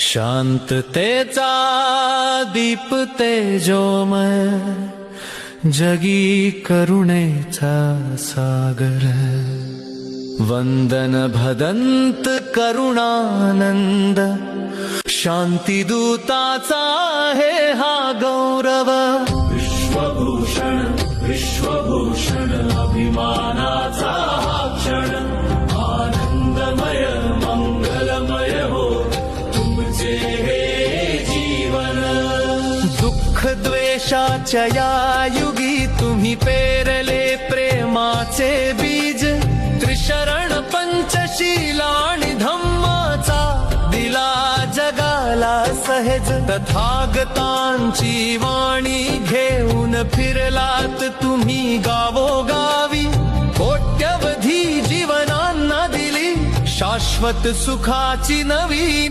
शांततेचा दीप तेजोमय, जगी करुणेचा सागर। वंदन भदंत करुणानंद, शांतिदूताचा आहे हा गौरव। विश्वभूषण विश्वभूषण, अभिमानाचा हा क्षण। आनंदमय मंगलमय हो तुमचे हे जीवन। दुःख द्वेषाच्या या युगी तुम्ही पेरले प्रेमाचे बीज। त्रिशरण पंचशीला आणि धम्माचा दिला जगाला सहज। तथागतांची वाणी घेऊन फिरलात तुम्ही गावोगावी। कोट्यवधी जीवनांना दिली शाश्वत सुखाची नवी